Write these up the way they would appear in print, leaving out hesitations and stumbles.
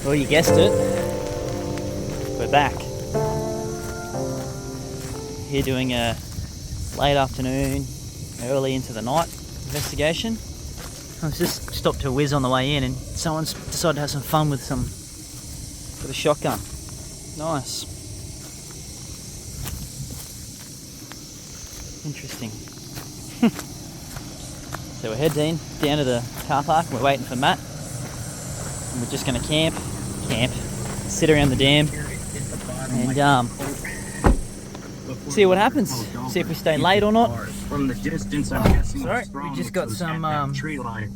Well, you guessed it. We're back. Here doing a late afternoon, early into the night investigation. I was just stopped to whiz on the way in and someone's decided to have some fun with a shotgun. Nice. Interesting. So we're heading down to the car park. We're waiting for Matt. And we're just going to camp, sit around the dam and see what happens. See if we stay late or not. From the distance, I'm guessing sorry, we just got some tree line.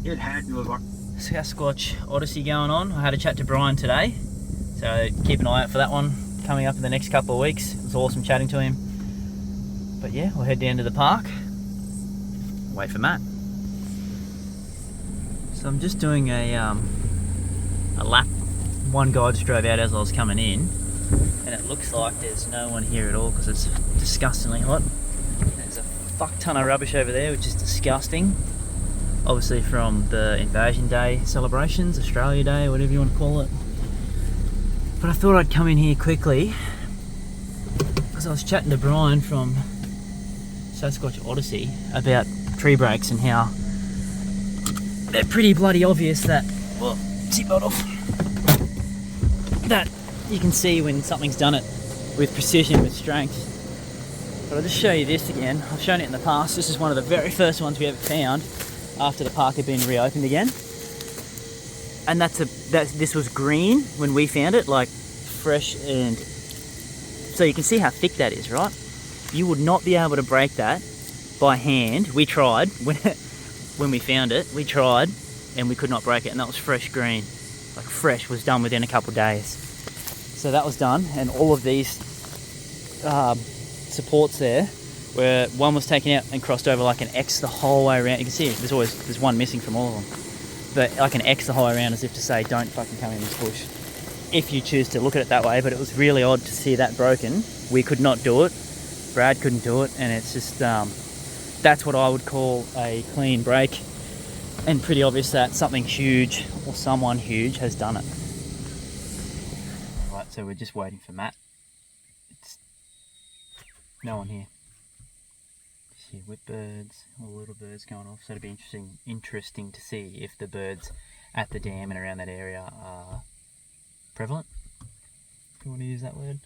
It had to have Sasquatch Odyssey going on. I had a chat to Brian today, so keep an eye out for that one coming up in the next couple of weeks. It was awesome chatting to him. But yeah, we'll head down to the park, wait for Matt. So I'm just doing a lap. One guy just drove out as I was coming in, and it looks like there's no one here at all because it's disgustingly hot. There's a fuck ton of rubbish over there, which is disgusting. Obviously from the Invasion Day celebrations, Australia Day, whatever you want to call it. But I thought I'd come in here quickly because I was chatting to Brian from Sasquatch Odyssey about tree breaks and how they're pretty bloody obvious that, well, seatbelt off, that you can see when something's done it with precision, with strength. But I'll just show you this again. I've shown it in the past. This is one of the very first ones we ever found after the park had been reopened again. And this was green when we found it, like fresh, and so you can see how thick that is, right? You would not be able to break that by hand. We tried when we found it. We tried and we could not break it, and that was fresh green. Like fresh, was done within a couple of days. So that was done, and all of these supports there, where one was taken out and crossed over like an X the whole way around. You can see it, there's one missing from all of them. But like an X the whole way around, as if to say, don't fucking come in this bush, if you choose to look at it that way. But it was really odd to see that broken. We could not do it. Brad couldn't do it, and it's just, that's what I would call a clean break. And pretty obvious that something huge, or someone huge, has done it. Right, so we're just waiting for Matt. It's no one here. See whip birds, all the little birds going off. So it'll be interesting to see if the birds at the dam and around that area are prevalent, if you want to use that word.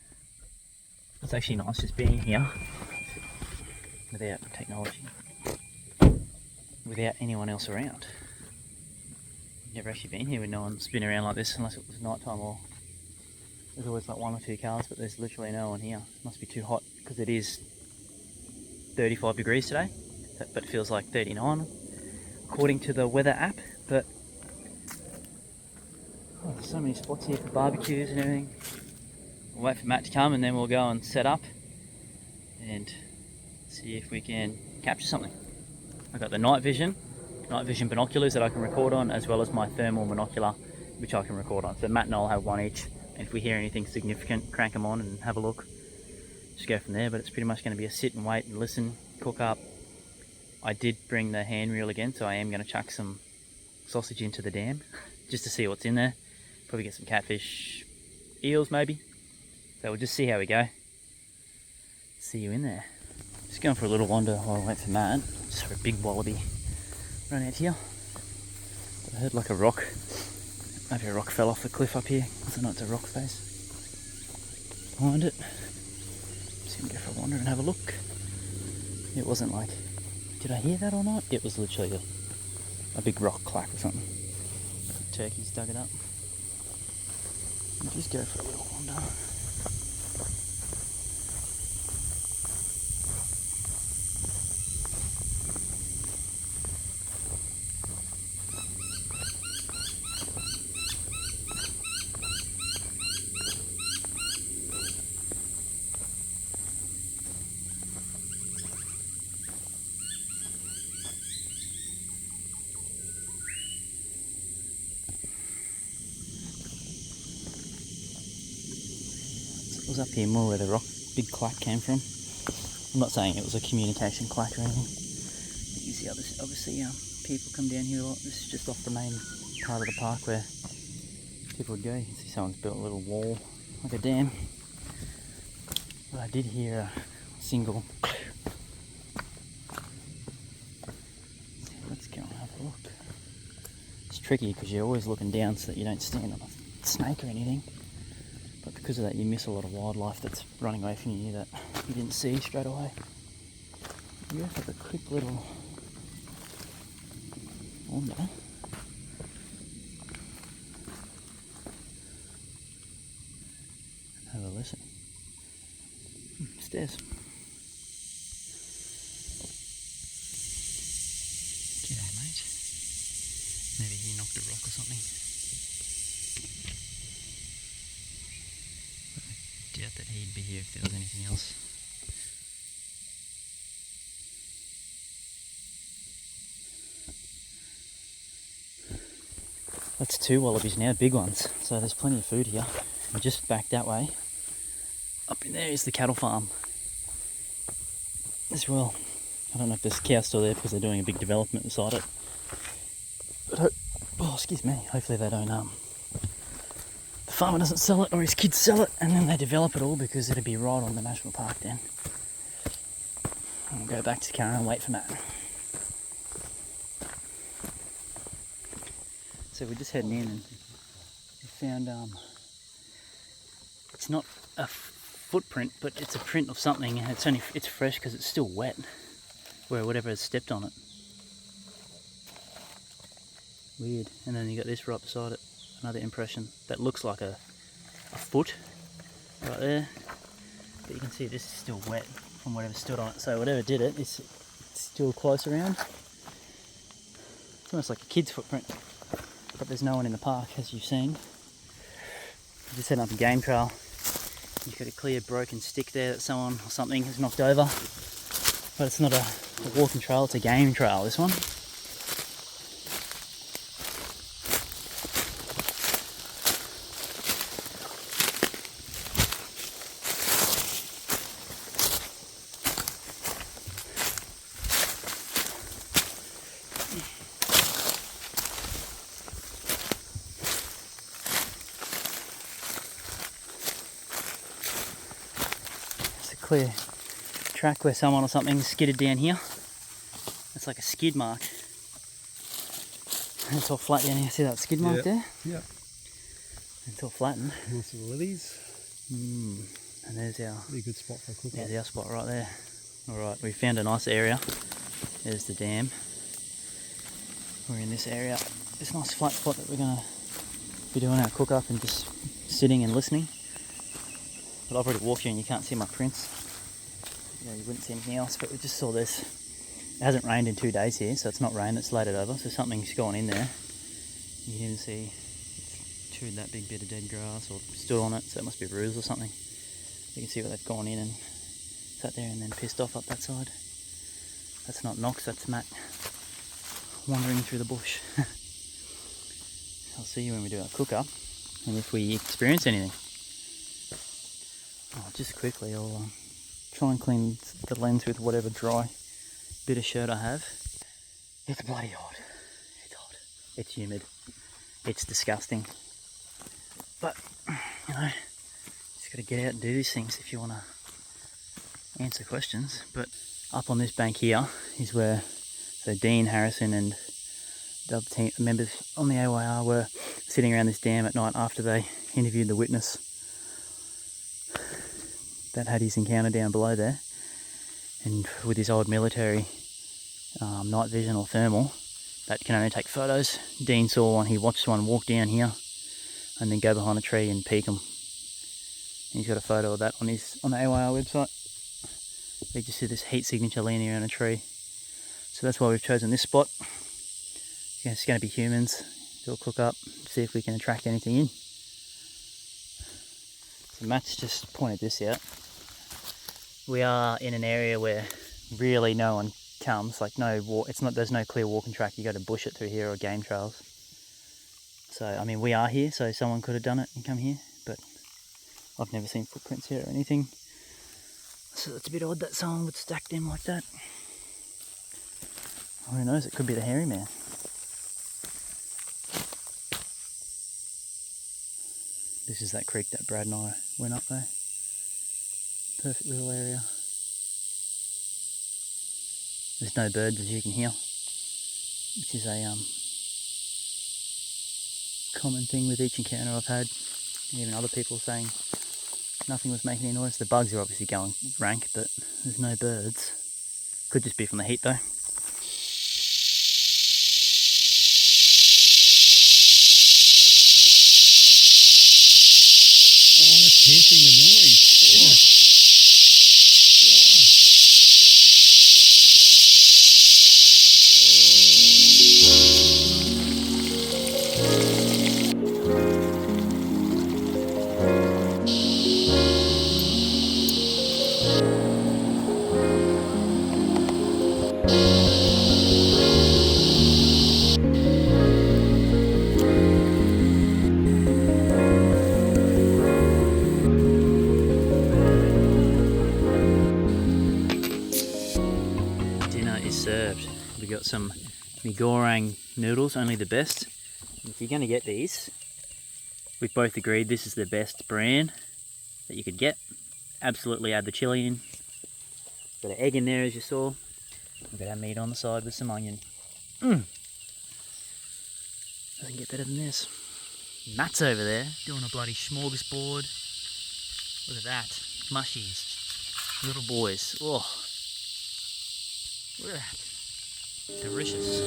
It's actually nice just being here without technology, without anyone else around. Never actually been here with no one spinning around like this unless it was night time, or there's always like one or two cars, but there's literally no one here. It must be too hot because it is 35 degrees today, but it feels like 39 according to the weather app. But oh, there's so many spots here for barbecues and everything. We'll wait for Matt to come and then we'll go and set up and see if we can capture something. I've got the night vision binoculars that I can record on, as well as my thermal monocular, which I can record on. So Matt and I'll have one each, and if we hear anything significant, crank them on and have a look. Just go from there. But it's pretty much going to be a sit and wait and listen, cook up. I did bring the hand reel again, so I am going to chuck some sausage into the dam just to see what's in there. Probably get some catfish, eels maybe. So we'll just see how we go. See you in there. Just going for a little wander while I wait for Matt. Just for a big wallaby run out here. But I heard like a rock. Maybe a rock fell off the cliff up here. I don't know, it's a rock face behind it. Just gonna go for a wander and have a look. It wasn't like, did I hear that or not? It was literally a big rock clack or something. The turkeys dug it up. And just go for a little wander. It was up here more where the big clack came from. I'm not saying it was a communication clack or anything. You see, obviously people come down here a lot. This is just off the main part of the park where people would go. You can see someone's built a little wall, like a dam. But I did hear a single. Let's go and have a look. It's tricky because you're always looking down so that you don't stand on a snake or anything. But because of that, you miss a lot of wildlife that's running away from you that you didn't see straight away. You have a quick little on there. Have a listen. Stairs. G'day, mate. Maybe he knocked a rock or something. I doubt that he'd be here if there was anything else. That's 2 wallabies now, big ones. So there's plenty of food here. And just back that way, up in there is the cattle farm as well. I don't know if there's cows still there because they're doing a big development beside it. But excuse me, hopefully they don't the farmer doesn't sell it or his kids sell it and then they develop it all, because it'd be right on the national park then. I'll go back to the car and wait for Matt. So we're just heading in and we found it's not a footprint, but it's a print of something, and it's fresh because it's still wet where whatever has stepped on it. Weird. And then you got this right beside it, another impression that looks like a foot right there, but you can see this is still wet from whatever stood on it, so whatever did it, it's still close around. It's almost like a kid's footprint, but there's no one in the park, as you've seen. Just setting up a game trail. You've got a clear broken stick there that someone or something has knocked over, but it's not a walking trail, it's a game trail, this one. Clear track where someone or something skidded down here. It's like a skid mark. And it's all flat down here. See that skid mark there? Yeah. It's all flattened. Nice little lilies. And there's our Pretty good spot for a cook. there's our spot right there. Alright, we found a nice area. There's the dam. We're in this area. This nice flat spot that we're gonna be doing our cook up and just sitting and listening. But I've already walked here and you can't see my prints. You wouldn't see anything else, but we just saw this. It hasn't rained in 2 days here, so it's not rain, it's laid it over, so something's gone in there. You can even see it's chewed that big bit of dead grass or stood on it, so it must be a ruse or something. You can see where they've gone in and sat there and then pissed off up that side. That's not Knox, that's Matt wandering through the bush. I'll see you when we do our cook up and if we experience anything. Oh, just quickly, I'll try and clean the lens with whatever dry bit of shirt I have. It's bloody hot. It's hot. It's humid. It's disgusting. But, you know, just got to get out and do these things if you want to answer questions. But up on this bank here is where so Dean, Harrison and the other team members on the AYR were sitting around this dam at night after they interviewed the witness that had his encounter down below there, and with his old military night vision or thermal that can only take photos. Dean saw one, he watched one walk down here and then go behind a tree and peek him. And he's got a photo of that on the AYR website. You just see this heat signature leaning around a tree. So that's why we've chosen this spot. Yeah, it's going to be humans. Do a cook up, see if we can attract anything in. So Matt's just pointed this out. We are in an area where really no one comes, like there's no clear walking track. You got to bush it through here or game trails. So I mean we are here, so someone could have done it and come here, but I've never seen footprints here or anything. So it's a bit odd that someone would stack them like that. Who knows, it could be the hairy man. This is that creek that Brad and I went up there. Perfect little area. There's no birds, as you can hear, which is a common thing with each encounter I've had. Even other people saying nothing was making any noise. The bugs are obviously going rank, but there's no birds. Could just be from the heat though. Oh, that's piercing the noise. Dinner is served. We got some mi goreng noodles, only the best. If you're going to get these, we've both agreed this is the best brand that you could get. Absolutely add the chili in. Got an egg in there as you saw. We've got our meat on the side with some onion. Doesn't get better than this. Matt's over there doing a bloody smorgasbord. Look at that. Mushies. Little boys. Oh. Look at that. Delicious.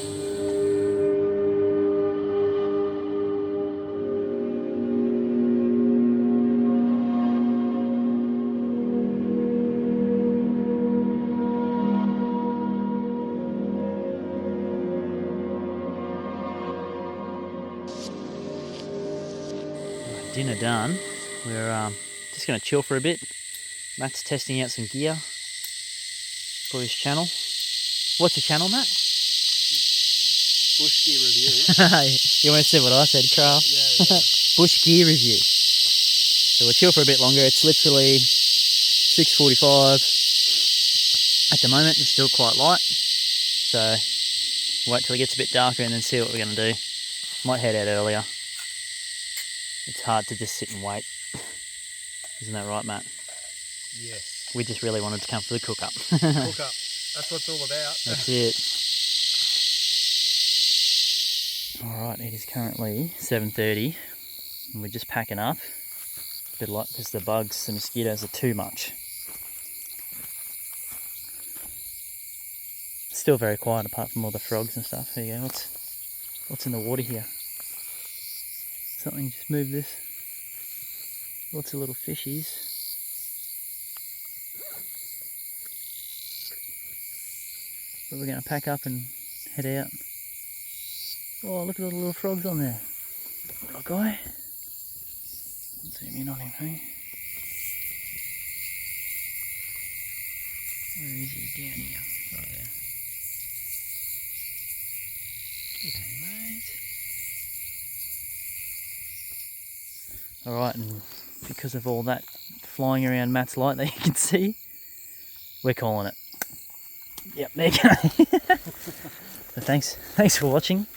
Dinner done. We're just going to chill for a bit. Matt's testing out some gear for his channel. What's your channel, Matt? Bush gear review. You almost said what I said, Carl. Yeah. Bush gear review. So we'll chill for a bit longer. It's literally 6:45 at the moment. It's still quite light. So wait till it gets a bit darker and then see what we're going to do. Might head out earlier. It's hard to just sit and wait. Isn't that right, Matt? Yes. We just really wanted to come for the cook-up. Cook up. That's what it's all about. That's it. Alright, it is currently 7:30 and we're just packing up. A bit like because the bugs, the mosquitoes are too much. Still very quiet apart from all the frogs and stuff. There you go. What's in the water here? Something just moved this. Lots of little fishies. But we're going to pack up and head out. Oh, look at all the little frogs on there. Little guy. Zoom in on him, hey? Where is he? Down here. Right there. G'day, mate. Alright, and because of all that flying around Matt's light that you can see, we're calling it. Yep, there you go. So thanks for watching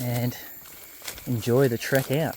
and enjoy the trek out.